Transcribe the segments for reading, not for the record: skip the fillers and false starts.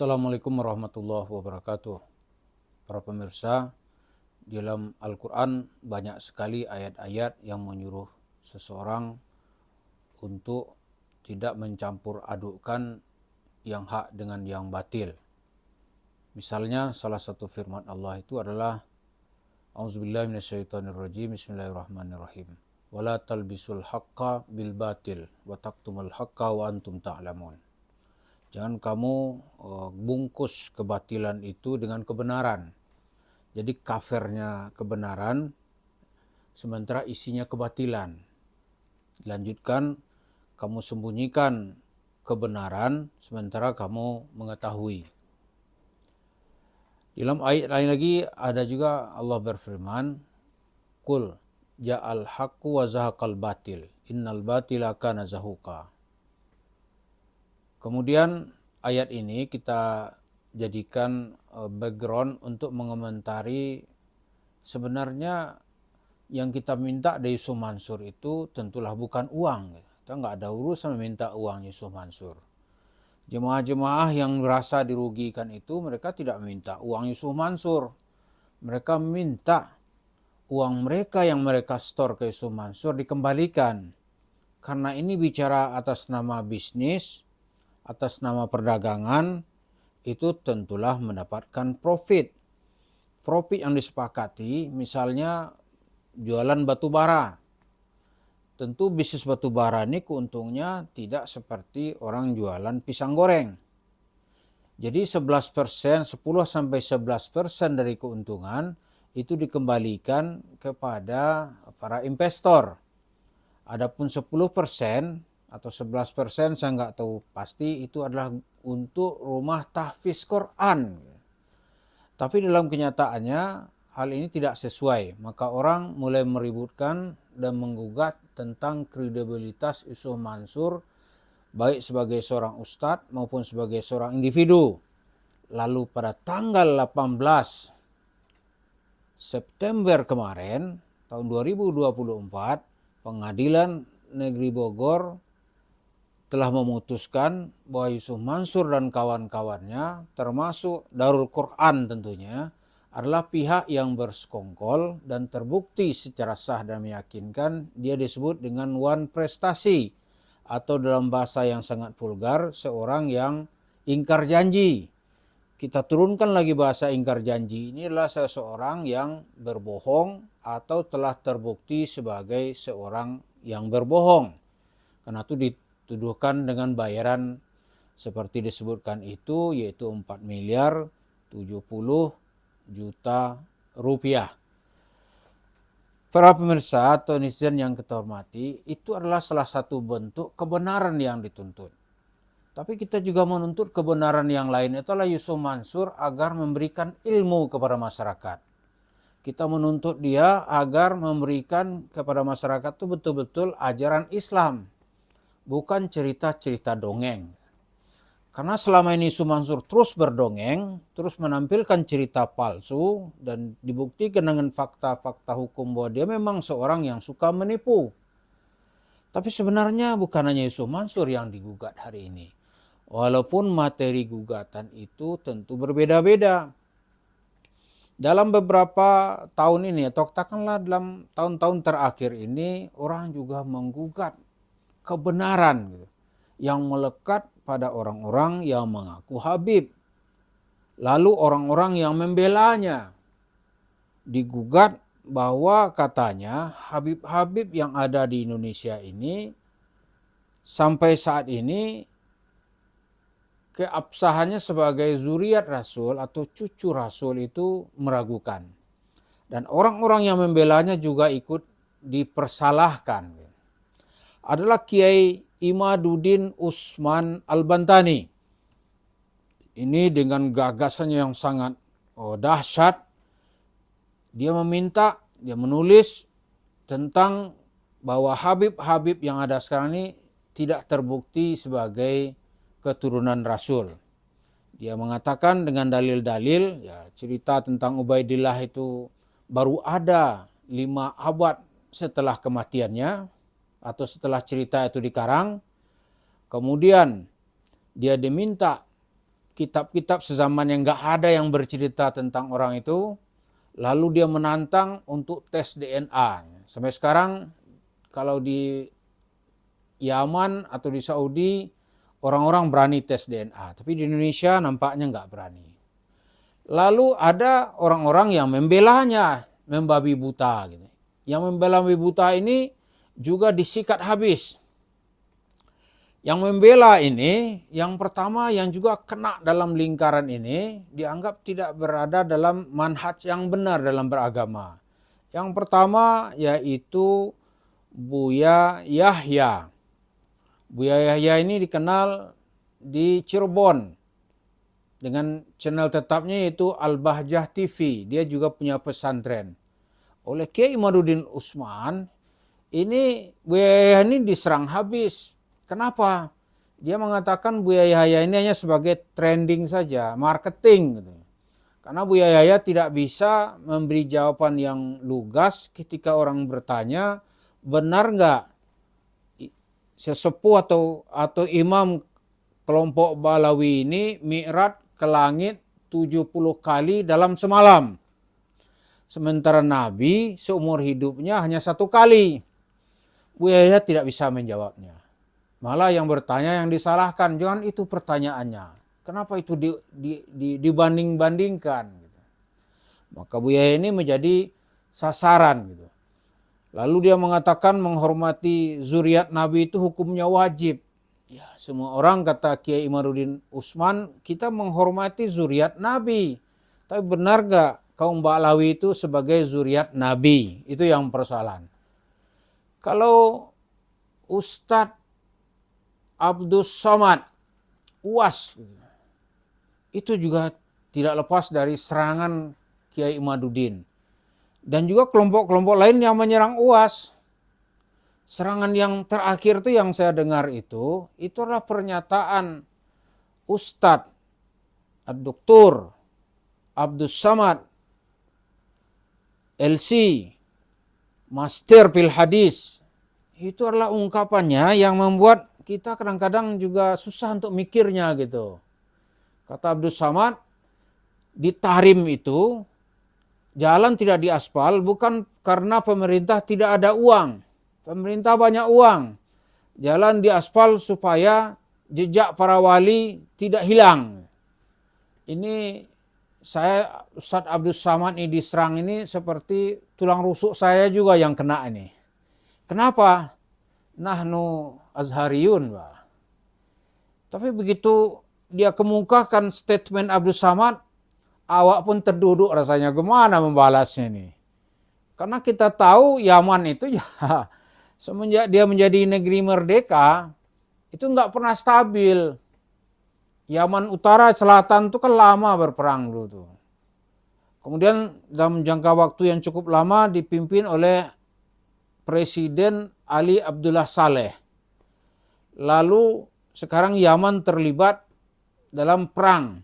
Assalamualaikum warahmatullahi wabarakatuh. Para pemirsa, di dalam Al-Quran banyak sekali ayat-ayat yang menyuruh seseorang untuk tidak mencampur adukkan yang hak dengan yang batil. Misalnya salah satu firman Allah itu adalah A'udzubillahi minasyaitonirrajim, Bismillahirrahmanirrahim. Wala talbisul haqqa bil batil wa taktumul haqqa wa antum ta'lamun. Jangan kamu bungkus kebatilan itu dengan kebenaran. Jadi covernya kebenaran, sementara isinya kebatilan. Dilanjutkan, kamu sembunyikan kebenaran, sementara kamu mengetahui. Dalam ayat lain lagi ada juga Allah berfirman, Qul ja'al haqqu wa zahaqal batil, innal batila kana zahuqa. Kemudian ayat ini kita jadikan background untuk mengomentari sebenarnya yang kita minta dari Yusuf Mansur itu tentulah bukan uang. Kita nggak ada urusan meminta uang Yusuf Mansur. Jemaah-jemaah yang merasa dirugikan itu mereka tidak minta uang Yusuf Mansur. Mereka minta uang mereka yang mereka store ke Yusuf Mansur dikembalikan. Karena ini bicara atas nama bisnis, atas nama perdagangan, itu tentulah mendapatkan profit. Profit yang disepakati misalnya jualan batu bara. Tentu bisnis batu bara ini keuntungnya tidak seperti orang jualan pisang goreng. Jadi 11%, 10-11% dari keuntungan itu dikembalikan kepada para investor. Adapun 10% atau 11% saya nggak tahu pasti itu adalah untuk rumah tahfiz Quran. Tapi dalam kenyataannya hal ini tidak sesuai. Maka orang mulai meributkan dan menggugat tentang kredibilitas Yusuf Mansur baik sebagai seorang ustadz maupun sebagai seorang individu. Lalu pada tanggal 18 September kemarin tahun 2024 Pengadilan Negeri Bogor telah memutuskan bahwa Yusuf Mansur dan kawan-kawannya termasuk Darul Quran tentunya adalah pihak yang bersekongkol dan terbukti secara sah dan meyakinkan dia disebut dengan wan prestasi atau dalam bahasa yang sangat vulgar seorang yang ingkar janji. Kita turunkan lagi bahasa ingkar janji, ini adalah seseorang yang berbohong atau telah terbukti sebagai seorang yang berbohong. Karena itu dituduhkan dengan bayaran seperti disebutkan itu, yaitu 4 miliar 70 juta rupiah. Para pemirsa atau netizen yang kita hormati, itu adalah salah satu bentuk kebenaran yang dituntut. Tapi kita juga menuntut kebenaran yang lain, itulah Yusuf Mansur agar memberikan ilmu kepada masyarakat. Kita menuntut dia agar memberikan kepada masyarakat itu betul-betul ajaran Islam. Bukan cerita-cerita dongeng. Karena selama ini Yusuf Mansur terus berdongeng, terus menampilkan cerita palsu, dan dibuktikan dengan fakta-fakta hukum bahwa dia memang seorang yang suka menipu. Tapi sebenarnya bukan hanya Yusuf Mansur yang digugat hari ini. Walaupun materi gugatan itu tentu berbeda-beda. Dalam beberapa tahun ini, atau katakanlah dalam tahun-tahun terakhir ini, orang juga menggugat kebenaran yang melekat pada orang-orang yang mengaku Habib. Lalu orang-orang yang membelanya digugat bahwa katanya Habib-Habib yang ada di Indonesia ini sampai saat ini keabsahannya sebagai zuriat Rasul atau cucu Rasul itu meragukan. Dan orang-orang yang membelanya juga ikut dipersalahkan. Adalah Kiai Imaduddin Usman Al-Bantani. Ini dengan gagasannya yang sangat dahsyat. Dia menulis tentang bahwa Habib-Habib yang ada sekarang ini tidak terbukti sebagai keturunan Rasul. Dia mengatakan dengan dalil-dalil, ya cerita tentang Ubaidillah itu baru ada 5 abad setelah kematiannya, atau setelah cerita itu dikarang. Kemudian dia diminta kitab-kitab sezaman yang nggak ada yang bercerita tentang orang itu. Lalu dia menantang untuk tes DNA. Sampai sekarang kalau di Yaman atau di Saudi orang-orang berani tes DNA. Tapi di Indonesia nampaknya nggak berani. Lalu ada orang-orang yang membelanya, membabi buta. Gitu. Yang membela membabi buta ini juga disikat habis. Yang membela ini, yang pertama yang juga kena dalam lingkaran ini, dianggap tidak berada dalam manhaj yang benar dalam beragama. Yang pertama yaitu Buya Yahya. Buya Yahya ini dikenal di Cirebon dengan channel tetapnya yaitu Al-Bahjah TV. Dia juga punya pesantren. Oleh Kiai Imaduddin Usman, ini Buya Yahya ini diserang habis. Kenapa? Dia mengatakan Buya Yahya ini hanya sebagai trending saja, marketing. Gitu. Karena Buya Yahya tidak bisa memberi jawaban yang lugas ketika orang bertanya, benar nggak sesepuh atau imam kelompok Balawi ini mi'raj ke langit 70 kali dalam semalam. Sementara Nabi seumur hidupnya hanya 1 kali. Buya Yahya tidak bisa menjawabnya. Malah yang bertanya yang disalahkan, jangan itu pertanyaannya. Kenapa itu dibanding-bandingkan? Maka Buya Yahya ini menjadi sasaran. Gitu. Lalu dia mengatakan menghormati zuriat Nabi itu hukumnya wajib. Ya, semua orang kata Kiai Imaduddin Usman, kita menghormati zuriat Nabi. Tapi benar gak kaum Ba'lawi itu sebagai zuriat Nabi? Itu yang persoalan. Kalau Ustadz Abdus Somad, UAS, itu juga tidak lepas dari serangan Kiai Imaduddin. Dan juga kelompok-kelompok lain yang menyerang UAS. Serangan yang terakhir itu yang saya dengar itu adalah pernyataan Ustadz Dr. Abdus Somad, LC, Master Fil Hadis. Itu adalah ungkapannya yang membuat kita kadang-kadang juga susah untuk mikirnya gitu. Kata Abdus Somad, di Tahrim itu jalan tidak diaspal bukan karena pemerintah tidak ada uang. Pemerintah banyak uang. Jalan diaspal supaya jejak para wali tidak hilang. Ini saya Ustadz Abdus Somad ini diserang ini seperti tulang rusuk saya juga yang kena ini. Kenapa? Nahnu Azhariyun. Tapi begitu dia kemukakan statement Abdus Somad, awak pun terduduk rasanya gimana membalasnya ini. Karena kita tahu Yaman itu ya semenjak dia menjadi negeri merdeka itu nggak pernah stabil. Yaman Utara Selatan itu kan lama berperang dulu tuh. Kemudian dalam jangka waktu yang cukup lama dipimpin oleh Presiden Ali Abdullah Saleh. Lalu sekarang Yaman terlibat dalam perang.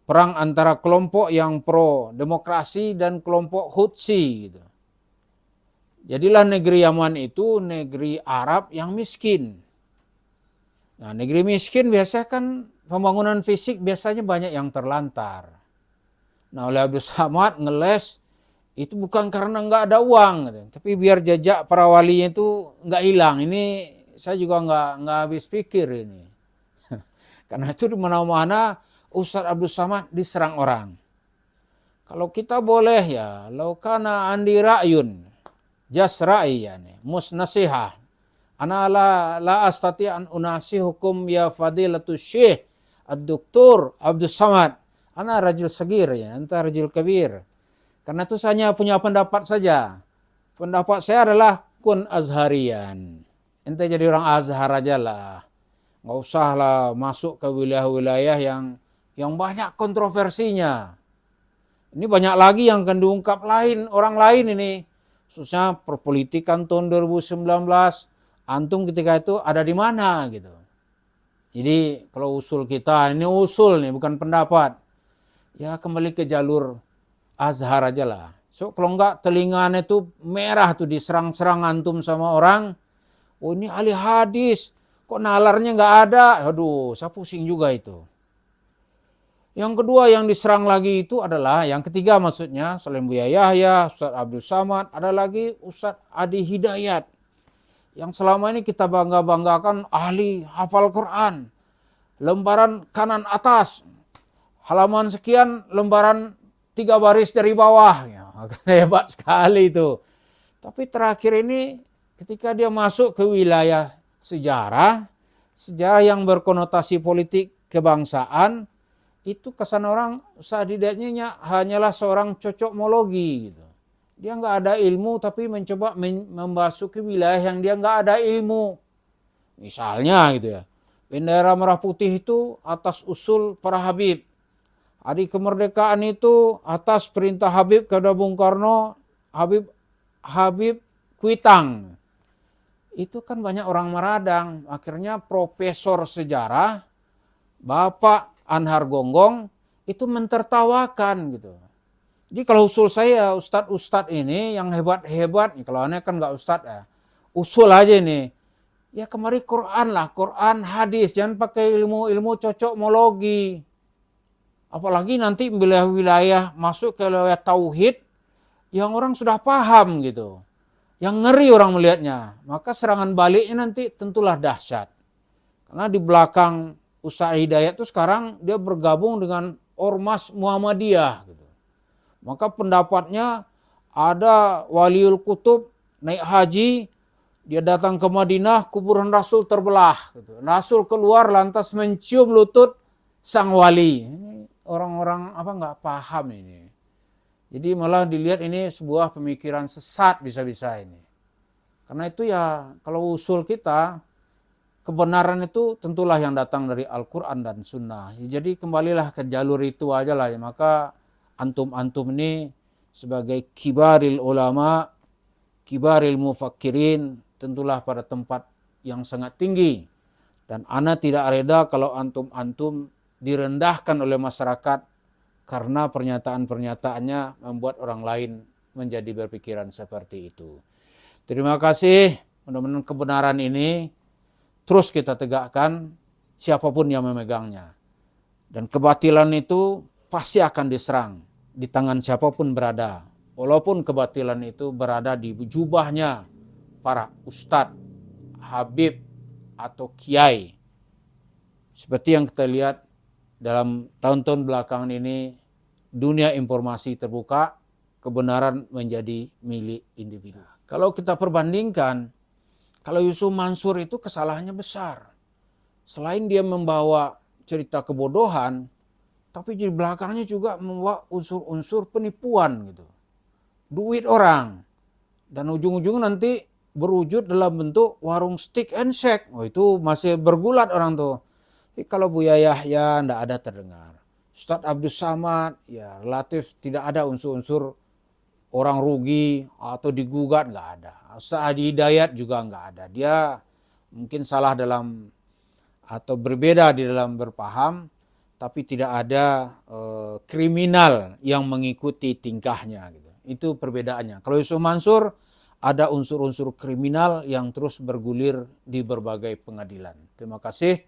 Perang antara kelompok yang pro demokrasi dan kelompok Hutsi. Gitu. Jadilah negeri Yaman itu negeri Arab yang miskin. Nah, negeri miskin biasanya kan pembangunan fisik biasanya banyak yang terlantar. Nah, oleh Abdus Somad ngeles itu bukan karena nggak ada uang, gitu. Tapi biar jejak para walinya itu nggak hilang. Ini saya juga nggak habis pikir ini. Karena itu di mana-mana Ustadz Abdus Somad diserang orang. Kalau kita boleh ya, laukana andi ra'yun, jas ra'i yani, mus nasihah. Ana la astati an unasihukum ya fadilatul syekh ad-doktor Abdus Somad. Ana rajul sagir ya, anta rajul kabir. Karena itu saya punya pendapat saja. Pendapat saya adalah kun azharian. Ente jadi orang Azhar aja lah. Nggak usah lah masuk ke wilayah-wilayah yang banyak kontroversinya. Ini banyak lagi yang akan diungkap orang lain ini. Khususnya perpolitikan tahun 2019. Antum ketika itu ada di mana gitu. Jadi kalau usul kita, ini usul nih bukan pendapat. Ya kembali ke jalur Azhar aja lah. So kalau enggak telinganya itu merah tuh diserang-serang antum sama orang. Oh ini ahli hadis. Kok nalarnya nggak ada? Aduh, saya pusing juga itu. Yang kedua yang diserang lagi itu adalah, yang ketiga maksudnya, selain Buya Yahya, Ustadz Abdul Samad, ada lagi Ustadz Adi Hidayat. Yang selama ini kita bangga-banggakan ahli hafal Quran. Lembaran kanan atas, halaman sekian, lembaran 3 baris dari bawah. Ya, hebat sekali itu. Tapi terakhir ini ketika dia masuk ke wilayah sejarah, sejarah yang berkonotasi politik kebangsaan, itu kesan orang seadidaknya hanyalah seorang cocokmologi gitu. Dia nggak ada ilmu tapi mencoba memasuki wilayah yang dia nggak ada ilmu. Misalnya gitu ya, bendera merah putih itu atas usul para Habib. Hari kemerdekaan itu atas perintah Habib kepada Bung Karno, Habib Kuitang. Itu kan banyak orang meradang. Akhirnya profesor sejarah, Bapak Anhar Gonggong, itu mentertawakan gitu. Jadi kalau usul saya, ustadz-ustadz ini yang hebat-hebat, kalau aneh kan nggak ustadz ya, usul aja ini. Ya kemari Quran lah, Quran, hadis, jangan pakai ilmu-ilmu cocokmologi. Apalagi nanti wilayah masuk ke wilayah tauhid yang orang sudah paham gitu. Yang ngeri orang melihatnya, maka serangan baliknya nanti tentulah dahsyat. Karena di belakang Ustadz Hidayat itu sekarang dia bergabung dengan Ormas Muhammadiyah. Gitu. Maka pendapatnya ada Waliul Kutub naik haji, dia datang ke Madinah, kuburan Rasul terbelah. Gitu. Rasul keluar lantas mencium lutut sang wali. Ini orang-orang nggak paham ini. Jadi malah dilihat ini sebuah pemikiran sesat bisa-bisa ini. Karena itu ya kalau usul kita, kebenaran itu tentulah yang datang dari Al-Quran dan Sunnah. Jadi kembalilah ke jalur itu aja lah. Maka antum-antum ini sebagai kibaril ulama, kibaril mufakirin, tentulah pada tempat yang sangat tinggi. Dan ana tidak reda kalau antum-antum direndahkan oleh masyarakat karena pernyataan-pernyataannya membuat orang lain menjadi berpikiran seperti itu. Terima kasih, mudah-mudahan kebenaran ini terus kita tegakkan siapapun yang memegangnya. Dan kebatilan itu pasti akan diserang di tangan siapapun berada. Walaupun kebatilan itu berada di jubahnya para ustadz, habib, atau kiai. Seperti yang kita lihat dalam tahun-tahun belakangan ini, dunia informasi terbuka, kebenaran menjadi milik individu. Kalau kita perbandingkan, kalau Yusuf Mansur itu kesalahannya besar. Selain dia membawa cerita kebodohan, tapi di belakangnya juga membawa unsur-unsur penipuan gitu. Duit orang. Dan ujung-ujungnya nanti berwujud dalam bentuk warung stick and shake. Oh, itu masih bergulat orang tuh. Tapi kalau Buya Yahya tidak ada terdengar. Ustadz Abdul Samad ya relatif tidak ada unsur-unsur orang rugi atau digugat, nggak ada. Ustadz Adi Hidayat juga nggak ada. Dia mungkin salah dalam atau berbeda di dalam berpaham, tapi tidak ada kriminal yang mengikuti tingkahnya. Gitu. Itu perbedaannya. Kalau Yusuf Mansur ada unsur-unsur kriminal yang terus bergulir di berbagai pengadilan. Terima kasih.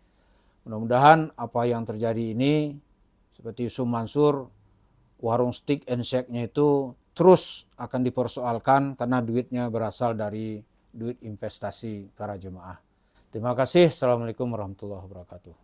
Mudah-mudahan apa yang terjadi ini seperti Yusuf Mansur, warung stick and shake-nya itu terus akan dipersoalkan karena duitnya berasal dari duit investasi para jemaah. Terima kasih. Assalamualaikum warahmatullahi wabarakatuh.